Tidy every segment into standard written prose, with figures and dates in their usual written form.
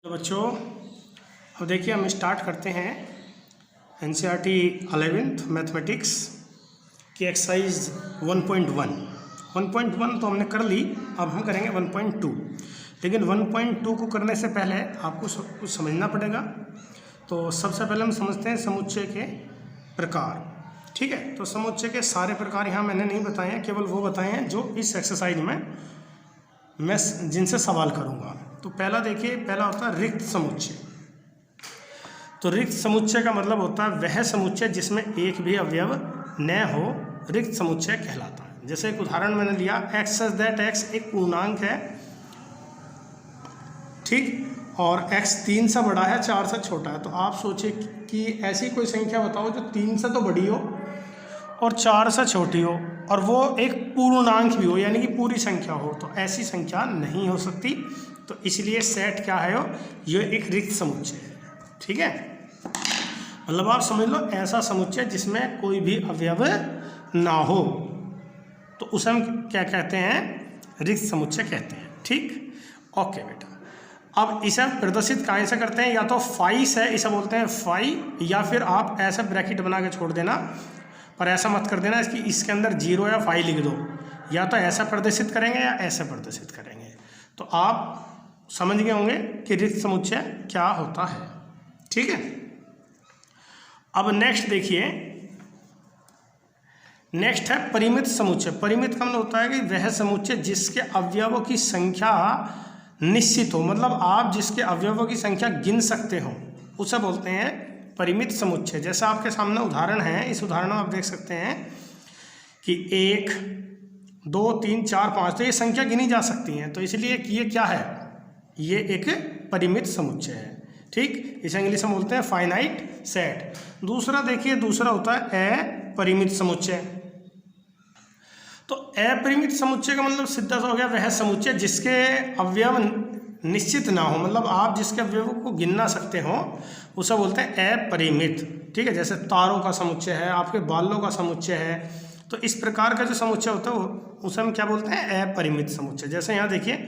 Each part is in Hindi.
तो बच्चों अब देखिए हम स्टार्ट करते हैं एनसीईआरटी 11th मैथमेटिक्स की एक्सरसाइज 1.1। 1.1 तो हमने कर ली, अब हम करेंगे 1.2। लेकिन 1.2 को करने से पहले आपको कुछ समझना पड़ेगा। तो सबसे पहले हम समझते हैं समुच्चय के प्रकार। ठीक है, तो समुच्चय के सारे प्रकार यहाँ मैंने नहीं बताए हैं, केवल वो बताए हैं जो इस एक्सरसाइज में मैं जिनसे सवाल करूँगा। तो पहला देखिए, पहला होता है रिक्त समुच्चय। तो रिक्त समुच्चय का मतलब होता है वह समुच्चय जिसमें एक भी अवयव न हो, रिक्त समुच्चय कहलाता है। जैसे एक उदाहरण मैंने लिया, एक्स सच दैट एक्स एक पूर्णांक है, ठीक, और x 3 से बड़ा है 4 से छोटा है। तो आप सोचिए कि ऐसी कोई संख्या बताओ जो 3 से तो बड़ी हो और 4 से छोटी हो और वो एक पूर्णांक भी हो, यानी कि पूरी संख्या हो। तो ऐसी संख्या नहीं हो सकती। तो इसलिए सेट क्या है, ये एक रिक्त समुच्चय है। ठीक है, मतलब आप समझ लो ऐसा समुच्चय जिसमें कोई भी अवयव ना हो, तो उसे हम क्या कहते हैं, रिक्त समुच्चय कहते हैं। ठीक, ओके बेटा। अब इसे प्रदर्शित कहाँ से करते हैं, या तो फाई से इसे बोलते हैं फाई, या फिर आप ऐसा ब्रैकेट बना के छोड़ देना, पर ऐसा मत कर देना इसके अंदर 0 या फाई लिख दो। या तो ऐसा प्रदर्शित करेंगे या ऐसा प्रदर्शित करेंगे। तो आप समझ गए होंगे कि रिक्त समुच्चय क्या होता है। ठीक है, अब नेक्स्ट देखिए, नेक्स्ट है परिमित समुच्चय। परिमित का मतलब होता है कि वह समुच्चय जिसके अवयवों की संख्या निश्चित हो, मतलब आप जिसके अवयवों की संख्या गिन सकते हो, उसे बोलते हैं परिमित समुच्चय। जैसा आपके सामने उदाहरण है, इस उदाहरण में आप देख सकते हैं कि 1 2 3 4 5, तो ये संख्या गिनी जा सकती हैं। तो इसलिए ये क्या है, ये एक परिमित समुच्चय है। ठीक, इसे इंग्लिश में बोलते हैं फाइनाइट सेट। दूसरा देखिए, दूसरा होता है अपरिमित समुच्चय। तो अपरिमित समुच्चय का मतलब सीधा सा हो गया वह समुच्चय जिसके अवयव निश्चित ना हो, मतलब आप जिसके अवयवों को गिन ना सकते हो, उसे बोलते हैं अपरिमित। ठीक है, जैसे तारों का समुच्चय है, आपके बालों का समुच्चय है। तो इस प्रकार का जो समुच्चय होता है उसे हम क्या बोलते हैं, अपरिमित समुच्चय। जैसे यहाँ देखिए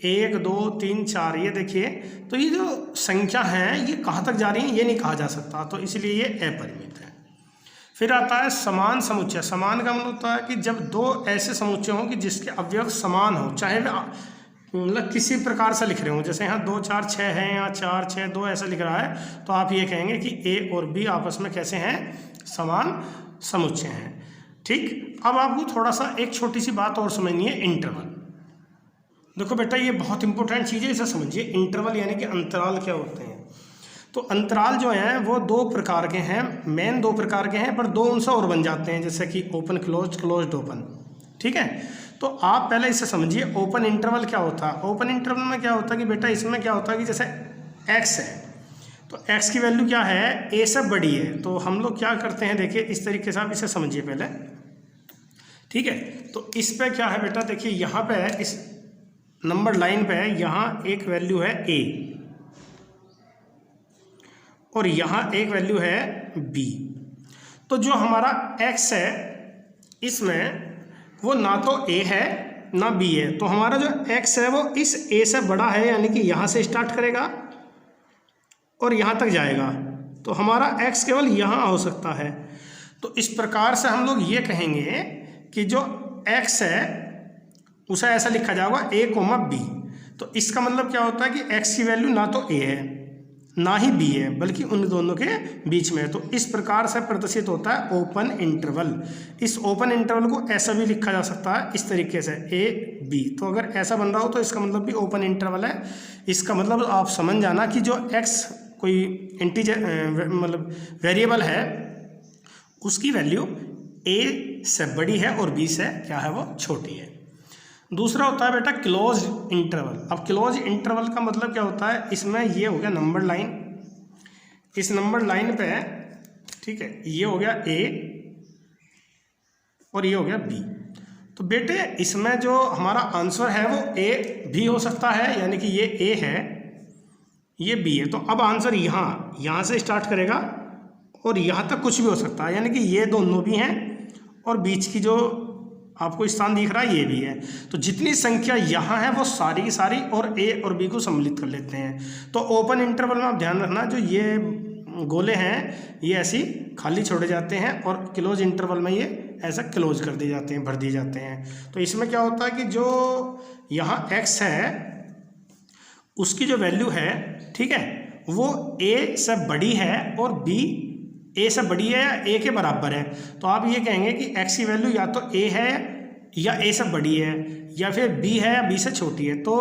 1 2 3 4, ये देखिए, तो ये जो संख्या है ये कहाँ तक जा रही है ये नहीं कहा जा सकता, तो इसलिए ये अपरिमित है। फिर आता है समान समुच्चय। समान का मतलब होता है कि जब दो ऐसे समुच्चय हों कि जिसके अवयव समान हो, चाहे वे मतलब किसी प्रकार से लिख रहे हो। जैसे यहाँ 2 4 6 है, यहाँ 4 6 2 ऐसा लिख रहा है, तो आप ये कहेंगे कि ए और बी आपस में कैसे हैं, समान समुच्चय हैं। ठीक, अब आपको थोड़ा सा एक छोटी सी बात और समझनी है, इंटरवल। देखो बेटा, ये बहुत इंपॉर्टेंट चीज़ है, इसे समझिए। इंटरवल यानी कि अंतराल क्या होते हैं। तो अंतराल जो हैं वो 2 प्रकार के हैं, मेन 2 प्रकार के हैं, पर 2 उनसे और बन जाते हैं, जैसे कि ओपन क्लोज, क्लोज्ड ओपन। ठीक है, तो आप पहले इसे समझिए, ओपन इंटरवल क्या होता है। ओपन इंटरवल में क्या होता है कि बेटा, इसमें क्या होता है कि जैसे x है, तो x की वैल्यू क्या है, a से बड़ी है। तो हम लोग क्या करते हैं, देखिए इस तरीके से आप इसे समझिए पहले। ठीक है, तो इस पे क्या है बेटा, देखिए यहाँ पे इस नंबर लाइन पे यहाँ एक वैल्यू है a और यहाँ एक वैल्यू है b। तो जो हमारा x है इसमें वो ना तो a है ना b है। तो हमारा जो x है वो इस a से बड़ा है, यानी कि यहाँ से स्टार्ट करेगा और यहाँ तक जाएगा। तो हमारा x केवल यहाँ हो सकता है। तो इस प्रकार से हम लोग ये कहेंगे कि जो x है उसे ऐसा लिखा जाएगा a, b। तो इसका मतलब क्या होता है कि x की वैल्यू ना तो a है ना ही b है, बल्कि उन दोनों के बीच में है। तो इस प्रकार से प्रदर्शित होता है ओपन इंटरवल। इस ओपन इंटरवल को ऐसा भी लिखा जा सकता है, इस तरीके से a b। तो अगर ऐसा बन रहा हो तो इसका मतलब भी ओपन इंटरवल है। इसका मतलब आप समझ जाना कि जो x कोई इंटीजर मतलब वेरिएबल है, उसकी वैल्यू a से बड़ी है और b से क्या है, वो छोटी है। दूसरा होता है बेटा क्लोज इंटरवल। अब क्लोज इंटरवल का मतलब क्या होता है, इसमें ये हो गया नंबर लाइन, इस नंबर लाइन पे, ठीक है, ये हो गया a और ये हो गया b। तो बेटे इसमें जो हमारा आंसर है वो a भी हो सकता है, यानी कि ये a है ये b है। तो अब आंसर यहाँ से स्टार्ट करेगा और यहाँ तक कुछ भी हो सकता है, यानी कि ये दोनों भी हैं और बीच की जो आपको स्थान दिख रहा है, ये भी है। तो जितनी संख्या यहाँ है वो सारी की सारी और ए और बी को सम्मिलित कर लेते हैं। तो ओपन इंटरवल में आप ध्यान रखना, जो ये गोले हैं ये ऐसी खाली छोड़े जाते हैं और क्लोज इंटरवल में ये ऐसा क्लोज कर दिए जाते हैं, भर दिए जाते हैं। तो इसमें क्या होता है कि जो यहाँ x है उसकी जो वैल्यू है, ठीक है, वो a से बड़ी है और b a से बड़ी है या a के बराबर है। तो आप ये कहेंगे कि x की वैल्यू या तो a है या a से बड़ी है या फिर b है या b से छोटी है। तो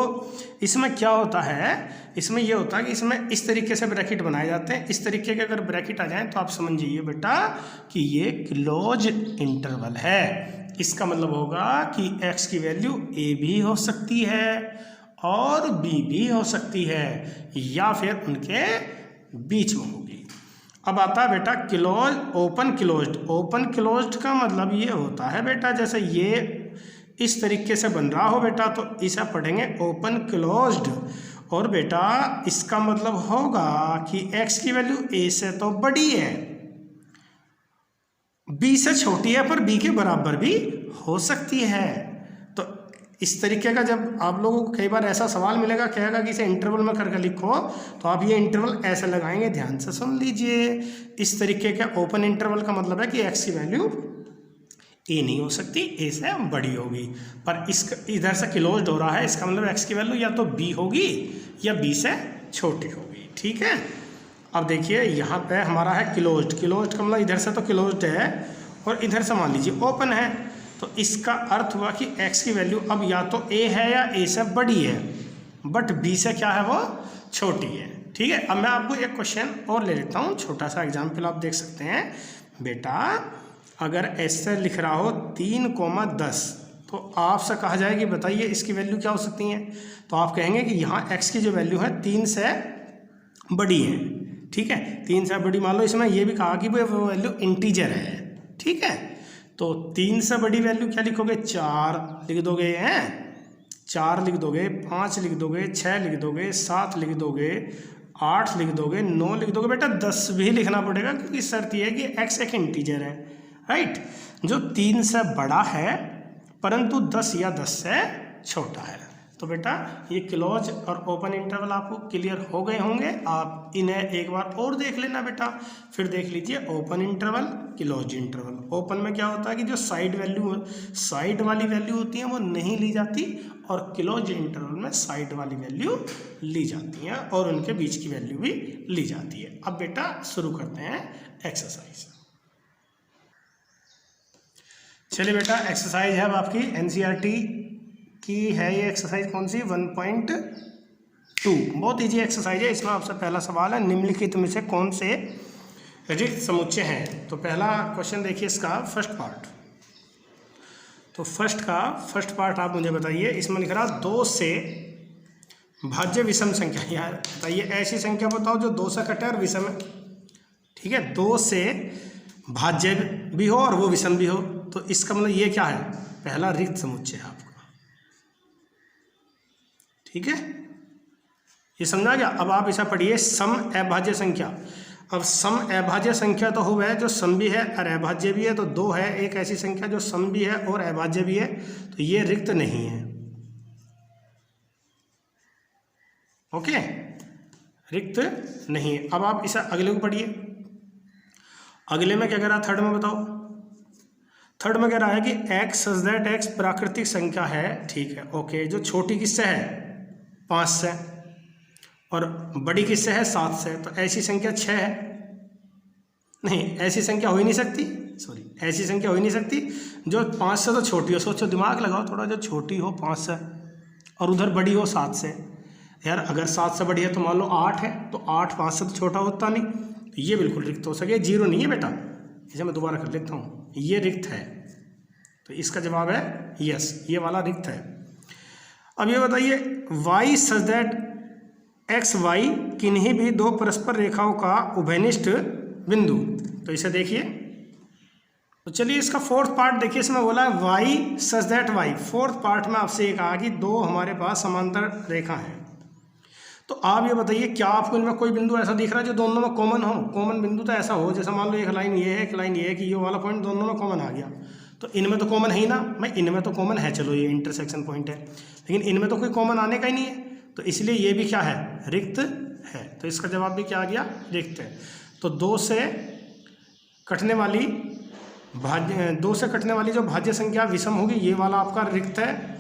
इसमें क्या होता है, इसमें ये होता है कि इसमें इस तरीके से ब्रैकेट बनाए जाते हैं। इस तरीके के अगर ब्रैकेट आ जाए तो आप समझ जाइए बेटा कि ये क्लोज इंटरवल है। इसका मतलब होगा कि x की वैल्यू a भी हो सकती है और b भी हो सकती है या फिर उनके बीच में होगी। अब आता है बेटा close, open closed. Open closed का मतलब ये होता है बेटा, जैसे ये इस तरीके से बन रहा हो बेटा तो इसे पढ़ेंगे ओपन क्लोज्ड। और बेटा इसका मतलब होगा कि x की वैल्यू a से तो बड़ी है, b से छोटी है, पर b के बराबर भी हो सकती है। तो इस तरीके का जब आप लोगों को कई बार ऐसा सवाल मिलेगा, कहेगा कि इसे इंटरवल में करके लिखो, तो आप ये इंटरवल ऐसे लगाएंगे, ध्यान से सुन लीजिए। इस तरीके का ओपन इंटरवल का मतलब है कि x की वैल्यू a नहीं हो सकती, a से बड़ी होगी। पर इस इधर से क्लोज्ड हो रहा है, इसका मतलब x की वैल्यू या तो b होगी या b से छोटी होगी, ठीक है। अब देखिए यहाँ पे हमारा है क्लोज्ड। क्लोज्ड का मतलब इधर से तो क्लोज्ड है और इधर से मान लीजिए ओपन है। तो इसका अर्थ हुआ कि x की वैल्यू अब या तो a है या a से बड़ी है, बट b से क्या है वो छोटी है, ठीक है। अब मैं आपको एक क्वेश्चन और ले लेता हूँ, छोटा सा एग्जाम्पल आप देख सकते हैं। बेटा अगर ऐसे लिख रहा हो 3,10 तो आपसे कहा जाए कि बताइए इसकी वैल्यू क्या हो सकती है। तो आप कहेंगे कि यहाँ x की जो वैल्यू है 3 से बड़ी है, ठीक है। 3 से बड़ी मान लो, इसमें यह भी कहा कि वो वैल्यू इंटीजर है, ठीक है। तो 3 से बड़ी वैल्यू क्या लिखोगे, 4 लिख दोगे, हैं 4 लिख दोगे, 5 लिख दोगे, 6 लिख दोगे, 7 लिख दोगे, 8 लिख दोगे, 9 लिख दोगे। बेटा 10 भी लिखना पड़ेगा क्योंकि शर्त यह है कि x एक इंटीजर है, राइट, जो 3 से बड़ा है परंतु 10 या 10 से छोटा है। तो बेटा ये क्लोज और ओपन इंटरवल आपको क्लियर हो गए होंगे। आप इन्हें एक बार और देख लेना बेटा, फिर देख लीजिए open interval, close interval. Open में क्या होता है कि जो साइड वाली वैल्यू होती है वो नहीं ली जाती, और क्लोज इंटरवल में साइड वाली वैल्यू ली जाती हैं और उनके बीच की वैल्यू भी ली जाती है। अब बेटा शुरू करते हैं एक्सरसाइज। चलिए बेटा एक्सरसाइज है अब आपकी एनसीईआरटी की है ये एक्सरसाइज, कौन सी, 1.2। बहुत इजी एक्सरसाइज है। इसमें आपसे पहला सवाल है, निम्नलिखित में से कौन से रिक्त समुच्चय हैं। तो पहला क्वेश्चन देखिए इसका फर्स्ट पार्ट। तो फर्स्ट पार्ट आप मुझे बताइए, इसमें लिख रहा 2 से भाज्य विषम संख्या। यार बताइए ऐसी संख्या बताओ जो 2 से कटे और विषम है, ठीक है। 2 से भाज्य भी हो और वो विषम भी हो, तो इसका मतलब ये क्या है, पहला रिक्त समुच्चय है आपका, ठीक है, ये समझा गया। अब आप इसे पढ़िए सम अभाज्य संख्या। अब सम अभाज्य संख्या तो हो है जो सम भी है और अभाज्य भी है, तो 2 है एक ऐसी संख्या जो सम भी है और अभाज्य भी है, तो ये रिक्त नहीं है, ओके, रिक्त नहीं है। अब आप इसे अगले को पढ़िए। अगले में क्या कह रहा है, थर्ड में बताओ। थर्ड में कह रहा है कि x सच दैट x प्राकृतिक संख्या है, ठीक है, ओके, जो छोटी किससे है 5 से और बड़ी किससे है 7 से, तो ऐसी संख्या 6 है। नहीं, ऐसी संख्या हो ही नहीं सकती, सॉरी, ऐसी संख्या हो ही नहीं सकती जो 5 से तो छोटी हो। सोचो, दिमाग लगाओ थोड़ा, जो छोटी हो 5 से और उधर बड़ी हो 7 से। यार अगर 7 से बड़ी है तो मान लो 8 है, तो 8 5 से तो छोटा होता नहीं, तो ये बिल्कुल रिक्त हो सके, 0 नहीं है बेटा। इसे मैं दोबारा कर लेता हूँ, ये रिक्त है, तो इसका जवाब है यस, ये वाला रिक्त है। अब ये बताइए y such that x y किन्हीं भी 2 परस्पर रेखाओं का उभयनिष्ठ बिंदु। तो इसे देखिए, तो चलिए इसका फोर्थ पार्ट देखिए। इसमें बोला है y such that y, fourth part में आपसे ये कहा कि 2 हमारे पास समांतर रेखा है। तो आप ये बताइए क्या आपको इनमें कोई बिंदु ऐसा दिख रहा है जो दोनों में कॉमन हो। कॉमन बिंदु तो ऐसा हो जैसे मान लो एक लाइन ये है, एक लाइन ये है, कि ये वाला पॉइंट दोनों में कॉमन आ गया। तो इनमें तो कॉमन है ही ना, मैं इनमें तो कॉमन है, चलो ये इंटरसेक्शन पॉइंट है, लेकिन इनमें तो कोई कॉमन आने का ही नहीं है, तो इसलिए ये भी क्या है, रिक्त है। तो इसका जवाब भी क्या आ गया, रिक्त है। तो दो से कटने वाली जो भाज्य संख्या विषम होगी, ये वाला आपका रिक्त है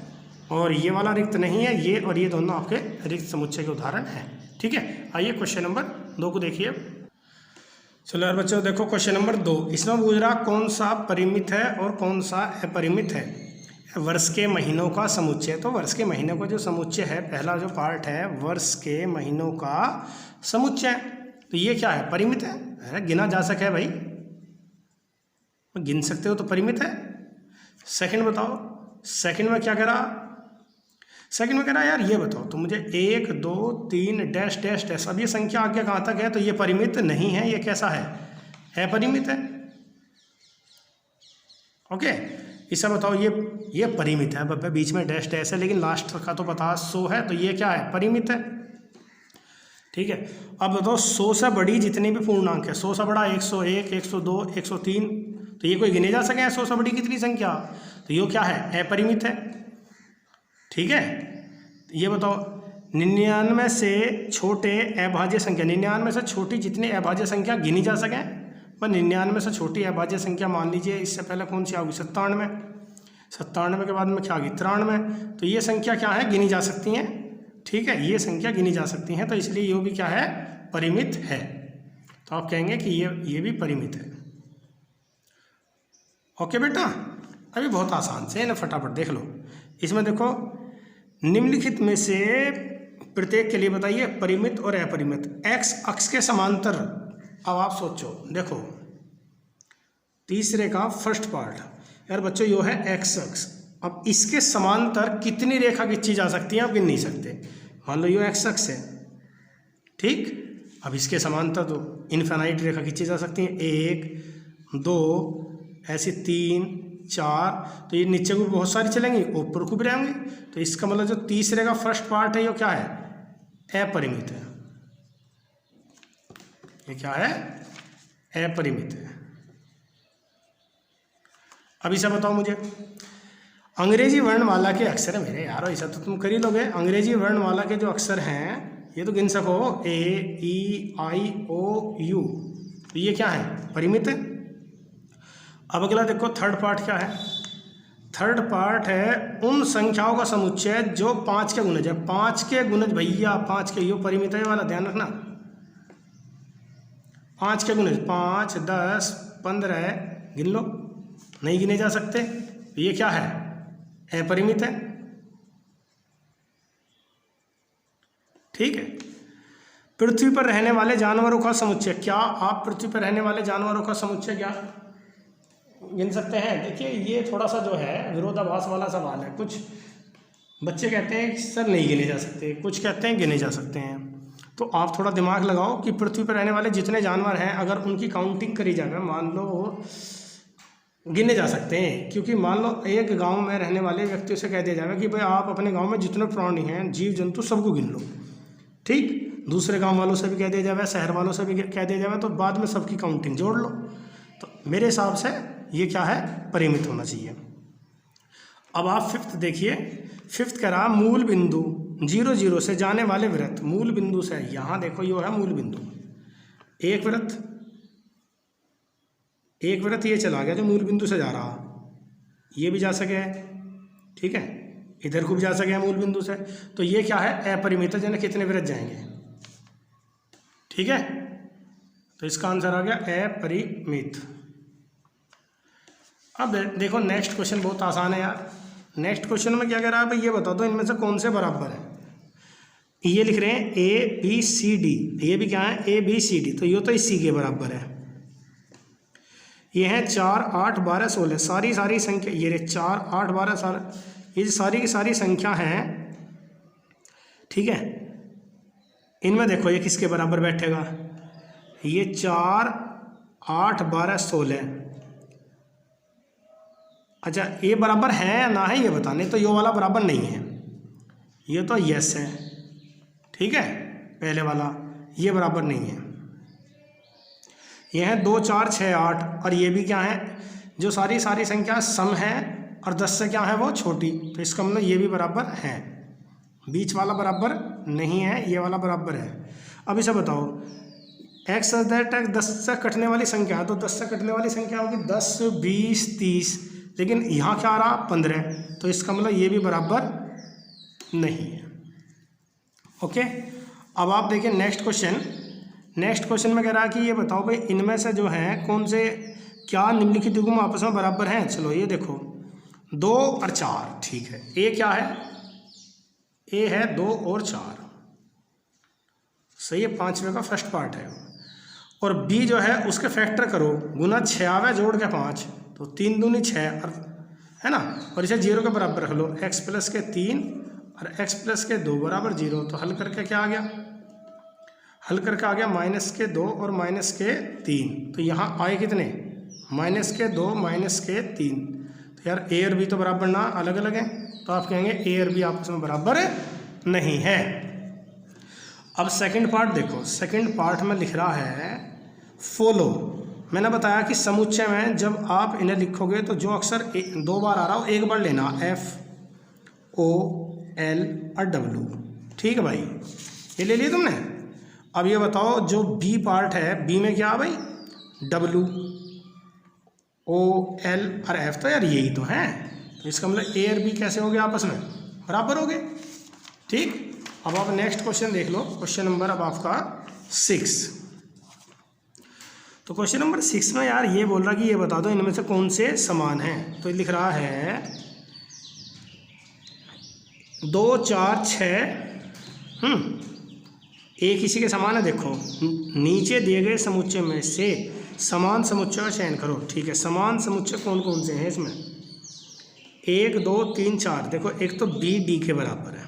और ये वाला रिक्त नहीं है, ये और ये दोनों आपके रिक्त समुच्चय के उदाहरण हैं। ठीक है, आइए क्वेश्चन नंबर 2 को देखिए। चलो यार बच्चों देखो क्वेश्चन नंबर 2, इसमें पूछ रहा कौन सा परिमित है और कौन सा अपरिमित है। वर्ष के महीनों का समुच्चय, तो वर्ष के महीनों का जो समुच्चय है, पहला जो पार्ट है वर्ष के महीनों का समुच्चय, तो ये क्या है, परिमित है, गिना जा सके भाई, गिन सकते हो तो परिमित है। सेकंड बताओ, सेकंड में क्या करा, सेकंड में कह रहा है यार ये बताओ तो मुझे 1 2 3 डैश डैश डैश, अब ये संख्या आगे कहाँ तक है, तो ये परिमित नहीं है, ये कैसा है, अपरिमित है। ओके, इसे बताओ ये परिमित है, अब बीच में डैश डैश है, लेकिन लास्ट का तो पता 100 है, तो ये क्या है, परिमित है। ठीक है, अब बताओ 100 से बड़ी जितनी भी पूर्णांक है, 100 से बड़ा 101 102 103, तो ये कोई गिने जा सके 100 से बड़ी कितनी संख्या, तो ये क्या है, अपरिमित है। ठीक है, ये बताओ 99 से छोटे अभाज्य संख्या, 99 से छोटी जितनी अभाज्य संख्या गिनी जा सके, पर 99 से छोटी अभाज्य संख्या मान लीजिए इससे पहले कौन सी होगी, 97, 97 के बाद में क्या होगी, 93, तो ये संख्या क्या है, गिनी जा सकती हैं। ठीक है, ये संख्या गिनी जा सकती हैं, तो इसलिए ये भी क्या है, परिमित है। तो आप कहेंगे कि ये भी परिमित है। ओके बेटा, अभी बहुत आसान से है ना, फटाफट देख लो। इसमें देखो निम्नलिखित में से प्रत्येक के लिए बताइए परिमित और अपरिमित एक्स अक्ष के समांतर। अब आप सोचो, देखो तीसरे का फर्स्ट पार्ट यार बच्चों यो है एक्स अक्ष, अब इसके समांतर कितनी रेखा खींची जा सकती है, आप गिन नहीं सकते। मान लो यो एक्स अक्ष है, ठीक, अब इसके समांतर तो इनफाइनाइट रेखा खींची जा सकती है, 1 2 ऐसे 3 4, तो ये नीचे को बहुत सारी चलेंगी, ऊपर को भी रहेंगे, तो इसका मतलब जो तीसरे का फर्स्ट पार्ट है ये क्या है, अपरिमित है। ये क्या है, अपरिमित है। अब इसे बताओ मुझे, अंग्रेजी वर्णमाला के अक्षर है मेरे यारो, ऐसा तो तुम कर ही लोगे। अंग्रेजी वर्णमाला के जो अक्षर हैं ये तो गिन सको, A E I O U, तो ये क्या है, परिमित है। अब अगला देखो थर्ड पार्ट क्या है, थर्ड पार्ट है उन संख्याओं का समुच्चय जो 5 के गुणज है, 5 के गुणज भैया, 5 के, यो परिमित है वाला ध्यान रखना, 5 के गुणज 5 10 15 गिन लो, नहीं गिने जा सकते, ये क्या है, अपरिमित है। ठीक है, पृथ्वी पर रहने वाले जानवरों का समुच्चय, क्या आप पृथ्वी पर रहने वाले जानवरों का समुच्चय क्या गिन सकते हैं। देखिए ये थोड़ा सा जो है विरोधाभास वाला सवाल है, कुछ बच्चे कहते हैं कि सर नहीं गिने जा सकते, कुछ कहते हैं गिने जा सकते हैं। तो आप थोड़ा दिमाग लगाओ कि पृथ्वी पर रहने वाले जितने जानवर हैं अगर उनकी काउंटिंग करी जाए, मान लो गिने जा सकते हैं, क्योंकि मान लो एक गांव में रहने वाले व्यक्तियों से कह दिया जाए कि भाई आप अपने गांव में जितने प्राणी हैं जीव जंतु सबको गिन लो, ठीक, दूसरे गांव वालों से भी कह दिया जाए, शहर वालों से भी कह दिया जाए, तो बाद में सबकी काउंटिंग जोड़ लो। तो मेरे हिसाब से ये क्या है, परिमित होना चाहिए। अब आप फिफ्थ देखिए, फिफ्थ कह रहा मूल बिंदु 0 0 से जाने वाले वृत्त, मूल बिंदु से, यहाँ देखो यो है मूल बिंदु, एक वृत्त ये चला गया जो मूल बिंदु से जा रहा, ये भी जा सके, ठीक है, इधर को भी जा सके मूल बिंदु से, तो ये क्या है, अपरिमित है, यानी कितने वृत्त जाएंगे। ठीक है, तो इसका आंसर आ गया अपरिमित। अब देखो नेक्स्ट क्वेश्चन बहुत आसान है यार। नेक्स्ट क्वेश्चन में क्या कह रहा है भाई, ये बता दो इनमें से कौन से बराबर है। ये लिख रहे हैं A B C D, ये भी क्या है, A B C D, तो ये तो इसी के बराबर है। ये हैं 4 8 12 16, सारी संख्या, ये रहे 4 8 12 16, ये सारी की सारी संख्या हैं, ठीक है। इनमें देखो ये किसके बराबर बैठेगा, ये 4 8 12 16, अच्छा ये बराबर है या ना है ये बताने, तो ये वाला बराबर नहीं है, ये तो यस है, ठीक है, पहले वाला ये बराबर नहीं है। ये है 2 4 6 8, और ये भी क्या है, जो सारी संख्या सम है और 10 से क्या है वो छोटी, तो इसका मतलब ये भी बराबर है, बीच वाला बराबर नहीं है, ये वाला बराबर है। अब इसे बताओ एक्स दैट 10 से कटने वाली संख्या, तो 10 से कटने वाली संख्या होगी 10, 20, 30, लेकिन यहाँ क्या आ रहा 15, तो इसका मतलब ये भी बराबर नहीं है। ओके, अब आप देखिए नेक्स्ट क्वेश्चन में कह रहा है कि ये बताओ भाई इनमें से जो है कौन से क्या निम्नलिखित युग्म आपस में बराबर हैं। चलो ये देखो 2 और 4, ठीक है, ए क्या है, ए है 2 और 4, सही है, 5वें का फर्स्ट पार्ट है। और बी जो है उसके फैक्टर करो, गुना 6 जोड़ के 5, तो 3 दूनी 6, और है ना, और इसे 0 के बराबर रख लो, x प्लस के 3 और x प्लस के 2 बराबर 0। तो हल करके क्या आ गया, हल करके आ गया माइनस के 2 और माइनस के 3, तो यहाँ आए कितने, माइनस के 2 माइनस के 3। तो यार ए और बी तो बराबर ना, अलग अलग हैं, तो आप कहेंगे ए और बी आपस में बराबर नहीं है। अब सेकंड पार्ट देखो, सेकंड पार्ट में लिख रहा है फॉलो। मैंने बताया कि समुच्चय में जब आप इन्हें लिखोगे तो जो अक्षर 2 बार आ रहा हो 1 बार लेना, F O L और W, ठीक है भाई, ये ले लिए तुमने। अब ये बताओ जो बी पार्ट है, बी में क्या है भाई, W O L और F, तो यार यही तो है, तो इसका मतलब ए और बी कैसे हो गए आपस में, बराबर हो गए, ठीक। अब आप नेक्स्ट क्वेश्चन देख लो, क्वेश्चन नंबर अब आपका 6। तो क्वेश्चन नंबर 6 में यार ये बोल रहा कि ये बता दो इनमें से कौन से समान हैं। तो लिख रहा है 2, 4, 6, एक इसी के समान है। देखो नीचे दिए गए समुच्चय में से समान समुच्चय का चयन करो, ठीक है। समान समुच्चय कौन कौन से हैं इसमें, 1, 2, 3, 4। देखो एक तो बी डी के बराबर है,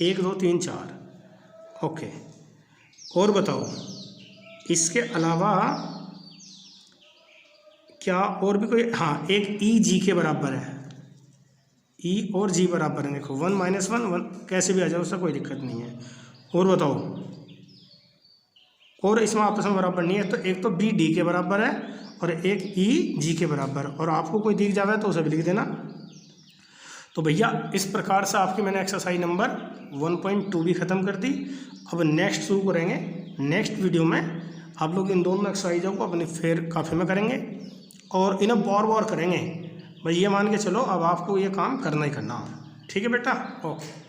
1, 2, 3, 4, ओके। और बताओ इसके अलावा क्या और भी कोई, हाँ एक ई जी के बराबर है, ई और जी बराबर है। देखो 1 - 1 1 कैसे भी आ जाए उससे कोई दिक्कत नहीं है। और बताओ और इसमें आपस में बराबर नहीं है, तो एक तो बी डी के बराबर है और एक ई जी के बराबर, और आपको कोई दिख जावे तो उसे भी लिख देना। तो भैया इस प्रकार से आपकी मैंने एक्सरसाइज नंबर 1.2 भी ख़त्म कर दी। अब नेक्स्ट शुरू करेंगे, नेक्स्ट वीडियो में आप लोग इन दोनों एक्सरसाइजों को अपनी फेर काफ़ी में करेंगे और इन्हें बार करेंगे। भाई ये मान के चलो अब आपको ये काम करना ही करना, ठीक है बेटा, ओके।